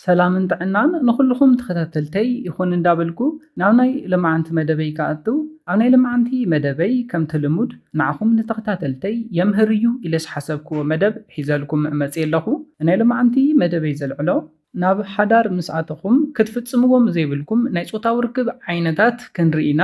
سلام طعنان نخلكم تخታተልተይ ይኹን እንዳበልኩ ናብ ናይ ልምዓንቲ መደበይ ከኣቱ ኣብ ናይ ልምዓንቲ መደበይ ከም ትልሙድ ንዓኹም ንተኸታተልተይ የምህር እዩ ኢለስ ሓሰብክዎ መደብ ሒዘልኩም መፅእ ኣለኹ ናይ ልምዓንቲ መደበይ ዘልዕሎ ናብ ሓዳር ምስኣተኹም ክትፍጽምዎም ዘይብልኩም ናይ ጾታዊ ርክብ ዓይነታት ክንርኢና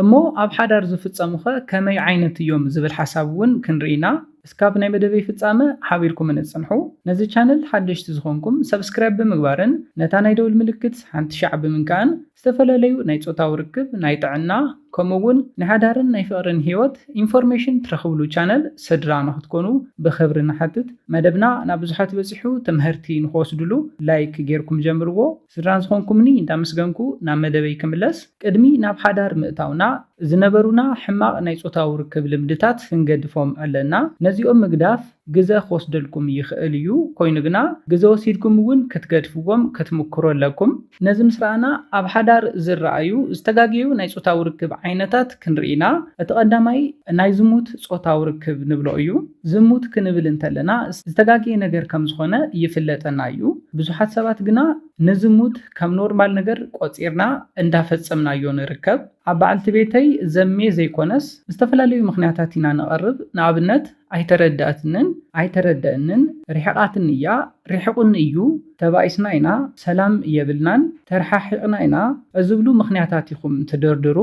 እሞ ኣብ ሓዳር ዝፍጸሙኸ ከመይ ዓይነት እዮም ዝብል ሓሳብ እውን ክንርኢና እስካብ ናይ መደበይ ፍጻመ ሓቢርኩም እንጽንሑ ነዚ ቻነል ሓደሽቲ ዝኾንኩም ሰብስክራይብ ብምግባርን ነታ ናይ ደውል ምልክት ሓንቲ ሻዕ ብምንካን ዝተፈላለዩ ናይ ጾታዊ ርክብ ናይ ጥዕና ከምኡውን ናይ ሓዳርን ናይ ፍቕርን ህይወት ኢንፎርሜሽን ትረኽብሉ ቻነል ስድራ ንኽትኮኑ ብኽብሪ ንሓትት መደብና ናብ ብዙሓት በፂሑ ትምህርቲ ንኽወስድሉ ላይክ ጌርኩም ጀምርዎ ስድራን ዝኾንኩምኒ እንዳመስገንኩ ናብ መደበይ ክምለስ ቅድሚ ናብ ሓዳር ምእታውና ዝነበሩና ሕማቕ ናይ ጾታዊ ርክብ ልምድታት ክንገድፎም ኣለና ነዚኦም ምግዳፍ ግዘ ክወስደልኩም ይኽእል እዩ ኮይኑ ግና ግዘ ወሲድኩም እውን ክትገድፍዎም ክትምክሩ ኣለኩም ነዚ ምስ ረኣና ኣብ ሓዳር ዝረኣዩ ዝተጋግዩ ናይ ጾታዊ ርክብ ዓይነታት ክንርኢና እቲ ቀዳማይ ናይ ዝሙት ጾታዊ ርክብ ንብሎ እዩ ዝሙት ክንብል እንተለና ዝተጋግየ ነገር ከም ዝኾነ ይፍለጠና እዩ ብዙሓት ሰባት ግና ንዝሙት ከም ኖርማል ነገር ቆፂርና እንዳፈጸምናዮ ንርከብ ኣብ በዓልቲ ቤተይ ዘሜ ዘይኮነስ ዝተፈላለዩ ምኽንያታት ኢና ነቐርብ ንኣብነት ኣይተረድአንን ሪሕቓትን እያ ሪሕቑን እዩ ተባኢስና ኢና ሰላም የብልናን ተረሓሒቕና ኢና ዝብሉ ምኽንያታት ኢኹም ትደርድሩ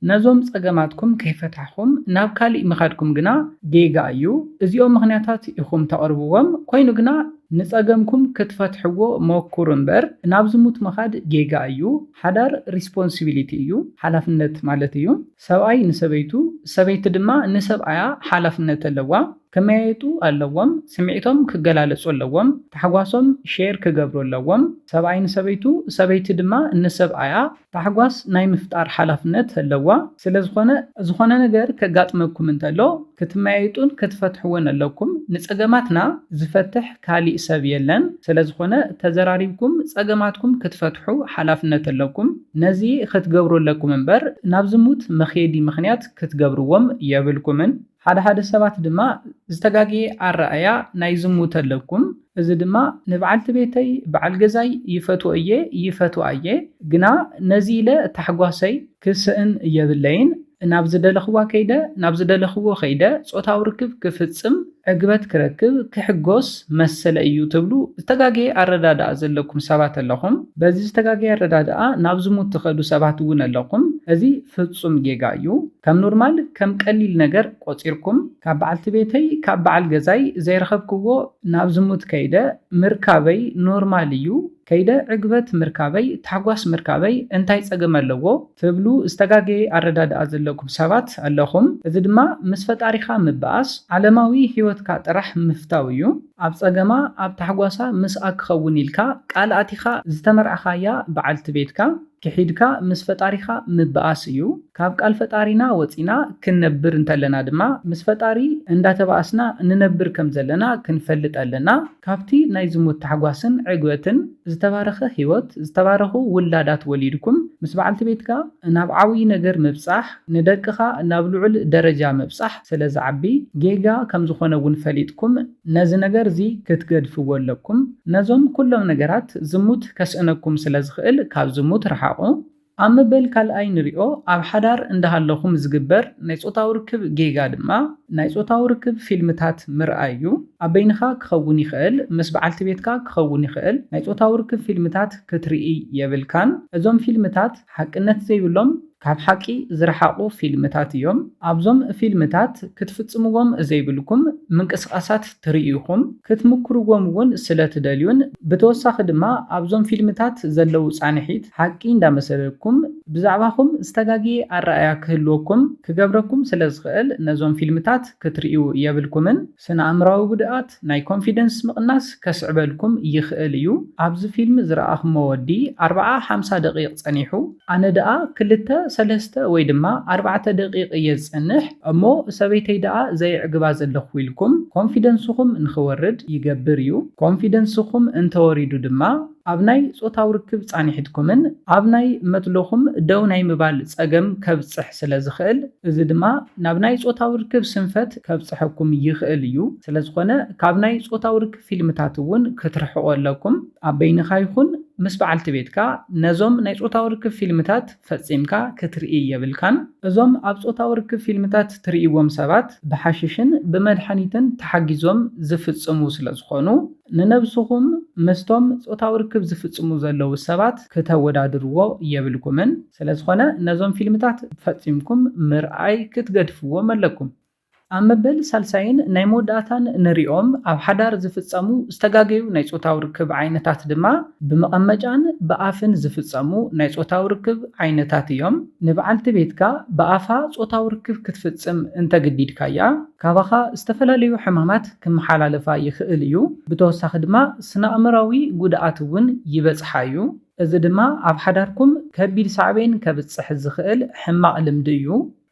ነዞም ፀገማትኩም ከይፈታሕኩም ናብ ካሊእ ምኻድኩም ግና ጌጋ እዩ እዚኦም ምኽንያታት ኢኹም ተቐርብዎም ኮይኑ ግና ንፀገምኩም ክትፈትሕዎ ሞክሩ እምበር ናብ ዝሙት ምኻድ ጌጋ እዩ ሓዳር ሪስፖንሲቢሊቲ እዩ ሓላፍነት ማለት እዩ ሰብኣይ ንሰበይቱ ሰበይቲ ድማ ንሰብኣያ ሓላፍነት ኣለዋ ከመያየጡ ኣለዎም ስምዒቶም ክገላለጹ ኣለዎም ተሓጓሶም ሼር ክገብሩ ኣለዎም ሰብኣይ ንሰበይቱ ሰበይቲ ድማ ንሰብኣያ ተሓጓስ ናይ ምፍጣር ሓላፍነት ኣለዋ ስለዝኾነ ነገር ከጋጥመኩም እንተሎ ክትመያየጡን ክትፈትሕውን ኣለኩም ንፀገማትና ዝፈትሕ ካሊእ ሰብ የለን ስለዝኾነ ተዘራሪብኩም ፀገማትኩም ክትፈትሑ ሓላፍነት ኣለኩም ነዚ ክትገብሩ ኣለኩም እምበር ናብ ዝሙት መኼዲ ምኽንያት ክትገብርዎም የብልኩምን ሓደ ሰባት ድማ ዝተጋግየ ኣረኣያ ናይ ዝሙት ኣለኩም እዚ ድማ ንበዓልቲ ቤተይ በዓል ገዛይ ይፈትዋ እየ ግና ነዚ ኢለ ተሓጓሰይ ክስእን የብለይን ናብ ዝደለኽዎ ከይደ ጾታዊ ርክብ ክፍጽም ዕግበት ክረክብ ክሕጎስ መሰለ እዩ ትብሉ ዝተጋግየ ኣረዳድኣ ዘለኩም ሰባት ኣለኹም በዚ ዝተጋግየ ኣረዳድኣ ናብ ዝሙት ትኸዱ ሰባት እውን ኣለኹም እዚ ፍጹም ጌጋ እዩ ከም ኖርማል ከም ቀሊል ነገር ቆፂርኩም ካብ በዓልቲ ቤተይ ካብ በዓል ገዛይ ዘይረኸብክዎ ናብ ዝሙት ከይደ ምርካበይ ኖርማል እዩ ከይደ ዕግበት ምርካበይ ታሕጓስ ምርካበይ እንታይ ፀገም ኣለዎ ትብሉ ዝተጋግየ ኣረዳድኣ ዘለኩም ሰባት ኣለኹም እዚ ድማ ምስ ፈጣሪኻ ምበኣስ ዓለማዊ ህይወትካ ጥራሕ ምፍታው እዩ ኣብ ፀገማ ኣብ ታሕጓሳ ምስኣ ክኸውን ኢልካ ቃልኣቲኻ ዝተመርዓኻያ በዓልቲ ቤትካ ክሒድካ ምስ ፈጣሪኻ ምበኣስ እዩ ካብ ቃል ፈጣሪና ወፂና ክንነብር እንተለና ድማ ምስ ፈጣሪ እንዳተባኣስና ንነብር ከም ዘለና ክንፈልጥ ኣለና ካብቲ ናይ ዝሙት ታሕጓስን ዕግበትን ዝተባረኸ ህይወት ዝተባረኹ ውላዳት ወሊድኩም ምስ በዓልቲ ቤትካ ናብ ዓብይ ነገር ምብፃሕ ንደቅኻ ናብ ልዑል ደረጃ ምብፃሕ ስለዝዓቢ ጌጋ ከም ዝኾነ እውን ፈሊጥኩም ነዚ ነገር እዚ ክትገድፍዎ ኣለኩም ነዞም ኩሎም ነገራት ዝሙት ከስእነኩም ስለዝኽእል ካብ ዝሙት ረሓቁ ኣብ መበል ካልኣይ ንሪኦ ኣብ ሓዳር እንዳሃለኹም ዝግበር ናይ ጾታዊ ርክብ ጌጋ ድማ ናይ ጾታዊ ርክብ ፊልምታት ምርኣይ እዩ ኣብ በይንኻ ክኸውን ይኽእል ምስ በዓልቲ ቤትካ ክኸውን ይኽእል ናይ ጾታዊ ርክብ ፊልምታት ክትርኢ የብልካን እዞም ፊልምታት ሓቅነት ዘይብሎም ካብ ሓቂ ዝረሓቁ ፊልምታት እዮም ኣብዞም ፊልምታት ክትፍጽምዎም ዘይብልኩም ምንቅስቃሳት ትርኢኹም ክትምክርዎም እውን ስለትደልዩን ብተወሳኺ ድማ ኣብዞም ፊልምታት ዘለው ጻንሒት ሓቂ እንዳመሰለኩም ብዛዕባኹም ዝተጋግየ ኣረኣያ ክህልወኩም ክገብረኩም ስለዝኽእል ነዞም ፊልምታት ክትርእዩ የብልኩምን ስነ ኣእምራዊ ጉድኣት ናይ ኮንፊደንስ ምቕናስ ከስዕበልኩም ይኽእል እዩ ኣብዚ ፊልም ዝረኣኽሞ ወዲ 40-50 ደቂቕ ጸኒሑ ኣነ ደኣ 2-3 ወይ ድማ 4 ደቂቕ እየ ዝጸንሕ እሞ ሰበይተይ ደኣ ዘይዕግባ ዘለኹ ኢልኩም ኮንፊደንስኹም ንኽወርድ ይገብር እዩ ኮንፊደንስኹም እንተወሪዱ ድማ ኣብ ናይ ጾታዊ ርክብ ጻኒሕትኩምን ኣብ ናይ መጥለኹም ደው ናይ ምባል ፀገም ከብፅሕ ስለዝኽእል እዚ ድማ ናብ ናይ ጾታዊ ርክብ ስንፈት ከብፅሐኩም ይኽእል እዩ ስለዝኾነ ካብ ናይ ጾታዊ ርክብ ፊልምታት እውን ክትርሕቁ ኣለኩም ኣብ በይንኻ ይኹን ምስ በዓልቲ ቤትካ ነዞም ናይ ጾታዊ ርክብ ፊልምታት ፈጺምካ ክትርኢ የብልካን። እዞም ኣብ ጾታዊ ርክብ ፊልምታት ትርእይዎም ሰባት ብሓሽሽን ብመድሓኒትን ተሓጊዞም ዝፍጽሙ ስለ ዝኾኑ ንነብስኹም ምስቶም ጾታዊ ርክብ ዝፍጽሙ ዘለዉ ሰባት ከተወዳድርዎ የብልኩምን። ስለዝኾነ ነዞም ፊልምታት ፈጺምኩም ምርኣይ ክትገድፍዎም ኣለኩም። ኣብ መበል ሳልሳይን ናይ መወዳእታን ንሪኦም ኣብ ሓዳር ዝፍጸሙ ዝተጋገዩ ናይ ጾታዊ ርክብ ዓይነታት ድማ ብመቐመጫን ብኣፍን ዝፍጸሙ ናይ ጾታዊ ርክብ ዓይነታት እዮም። ንበዓልቲ ቤትካ ብኣፋ ጾታዊ ርክብ ክትፍጽም እንተገዲድካያ ካባኻ ዝተፈላለዩ ሕማማት ክመሓላለፋ ይኽእል እዩ። ብተወሳኺ ድማ ስነ-ኣእምራዊ ጉድኣት እውን ይበጽሓ እዩ። እዚ ድማ ኣብ ሓዳርኩም ከቢድ ሳዕቤን ከብጽሕ ዝኽእል ሕማቕ ልምዲ እዩ።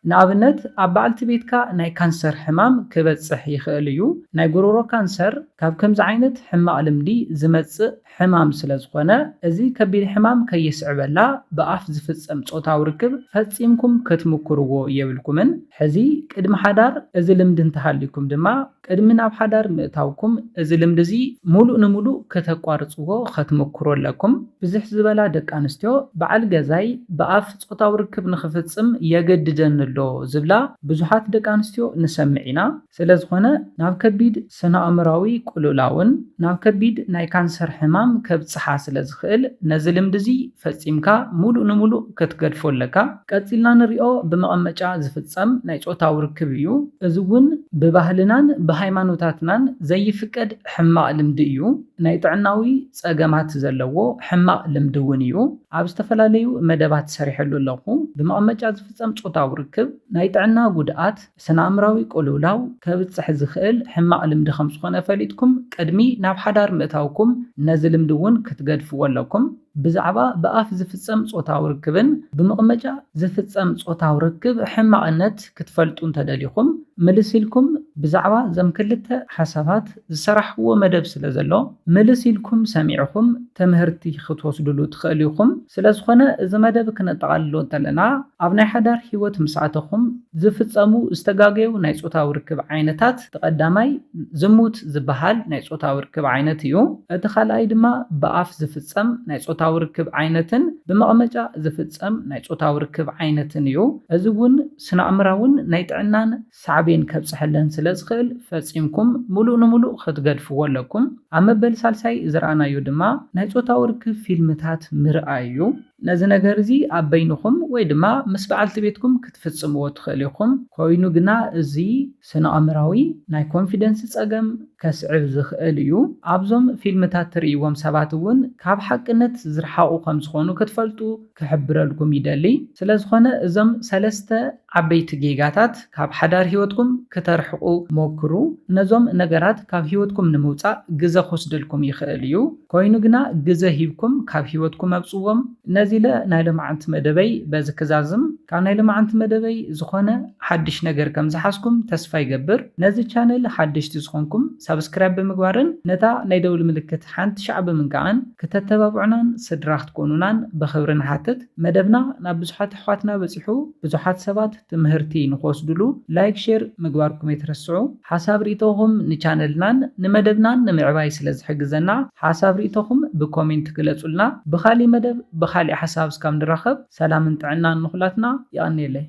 ንኣብነት ኣብ በዓልቲ ቤትካ ናይ ካንሰር ሕማም ክበጽሕ ይኽእል እዩ። ናይ ጉሮሮ ካንሰር ካብ ከምዚ ዓይነት ሕማቕ ልምዲ ዝመጽእ ሕማም ስለ ዝኾነ እዚ ከቢድ ሕማም ከየስዕበላ ብኣፍ ዝፍጸም ጾታዊ ርክብ ፈጺምኩም ክትምክርዎ የብልኩምን። ሕዚ ቅድሚ ሓዳር እዚ ልምዲ እንተሃሊኩም ድማ ቅድሚ ናብ ሓዳር ምእታውኩም እዚ ልምዲ እዚ ሙሉእ ንሙሉእ ከተቋርጽዎ ክትምክሩ ኣለኩም። ብዝሕ ዝበላ ደቂ ኣንስትዮ በዓል ገዛይ ብኣፍ ጾታዊ ርክብ ንኽፍጽም የገድደኒ ኣሎ ዝብላ ብዙሓት ደቂ ኣንስትዮ ንሰምዕ ኢና። ስለዝኾነ ናብ ከቢድ ስነ-ኣእምራዊ ቁልውላውን ናብ ከቢድ ናይ ካንሰር ሕማም ከብጽሓ ስለ ዝኽእል ነዚ ልምዲ እዚ ፈጺምካ ሙሉእ ንሙሉእ ክትገድፎ ኣለካ። ቀፂልና ንሪኦ ብመቐመጫ ዝፍጸም ናይ ጾታዊ ርክብ እዩ። እዚ እውን ብባህልናን ብሃይማኖታትናን ዘይፍቀድ ሕማቕ ልምዲ እዩ። ናይ ጥዕናዊ ጸገማት ዘለዎ ሕማቕ ልምዲ እውን እዩ። ኣብ ዝተፈላለዩ መደባት ሰሪሐሉ ኣለኹ። ብመቐመጫ ዝፍጸም ጾታዊ ርክብ ናይ ጥዕና ጉድኣት ስነ-ኣእምራዊ ቁልውላው ከብጽሕ ዝኽእል ሕማቕ ልምዲ ከም ዝኾነ ፈሊጥኩም ቅድሚ ናብ ሓዳር ምእታውኩም ነዚ ልምዲ እውን ክትገድፍዎ ኣለኩም። ብዛዕባ ብኣፍ ዝፍጸም ጾታዊ ርክብን ብመቐመጫ ዝፍጸም ጾታዊ ርክብ ሕማቕነት ክትፈልጡ እንተደሊኹም ምልስ ኢልኩም ብዛዕባ እዞም ክልተ ሓሳባት ዝሰራሕዎ መደብ ስለ ዘሎ ምልስ ኢልኩም ሰሚዕኹም ትምህርቲ ክትወስድሉ ትኽእሉ ኢኹም። ስለዝኾነ እዚ መደብ ክነጠቓልሎ እንተለና ኣብ ናይ ሓዳር ሂወት ምስኣተኹም ዝፍጸሙ ዝተጋገዩ ናይ ጾታዊ ርክብ ዓይነታት ተቐዳማይ ዝሙት ዝበሃል ናይ ጾታዊ ርክብ ዓይነት እዩ። እቲ ካልኣይ ድማ ብኣፍ ዝፍጸም ናይ ጾታዊ ርክብ ዓይነትን ብመቐመጫ ዝፍጸም ናይ ጾታዊ ርክብ ዓይነትን እዩ። እዚ እውን ስነ-ኣእምራውን ናይ ጥዕናን ሳዕቤን ከብጽሐለን ስለ ዝኽእል ፈጺምኩም ሙሉእ ንሙሉእ ክትገድፍዎ ኣለኩም። ኣብ መበል ሳልሳይ ዝረኣናዮ ድማ ናይ ጾታዊ ርክብ ፊልምታት ምርኣይ እዩ። ነዚ ነገር እዚ ኣብ በይንኹም ወይ ድማ ምስ በዓልቲ ቤትኩም ክትፍጽምዎ ትኽእል ኢኹም። ኮይኑ ግና እዚ ስነ-ኣእምራዊ ናይ ኮንፊደንስ ጸገም ከስዕብ ዝኽእል እዩ። ኣብዞም ፊልምታት ትርእይዎም ሰባት እውን ካብ ሓቅነት ዝረሓቑ ከም ዝኾኑ ክትፈልጡ ክሕብረልኩም ይደሊ። ስለዝኾነ እዞም ሰለስተ ዓበይቲ ጌጋታት ካብ ሓዳር ሂወትኩም ክተርሕቑ ሞክሩ። ነዞም ነገራት ካብ ሂወትኩም ንምውፃእ ግዘ ክወስደልኩም ይኽእል እዩ። ኮይኑ ግና ግዘ ሂብኩም ካብ ሂወትኩም ኣብፅዎም። ነዚ ኢለ ናይ ሎማዓንቲ መደበይ በዚ ክዛዝም ካብ ናይ ሎማዓንቲ መደበይ ዝኾነ ሓድሽ ነገር ከም ዝሓስኩም ተስፋ ይገብር። ነዚ ቻነል ሓድሽቲ ዝኾንኩም ሰብስክራይብ ብምግባርን ነታ ናይ ደውል ምልክት ሓንቲ ሻዕ ብምንካዕን ክተተባብዑናን ስድራ ክትኮኑናን ብኽብሪ ንሓትት። መደብና ናብ ብዙሓት ኣሕዋትና በፂሑ ብዙሓት ሰባት ትምህርቲ ንኽወስድሉ ላይክ ሼር ምግባርኩም ኣይትረስዑ። ሓሳብ ርእቶኹም ንቻነልናን ንመደብናን ንምዕባይ ስለ ዝሕግዘና ሓሳብ ርእቶኹም ብኮሜንት ግለጹልና። ብኻሊእ መደብ ብኻሊእ ሓሳብ እስካብ ንራኸብ ሰላምን ጥዕናን ንኹላትና ይቐኒየለይ።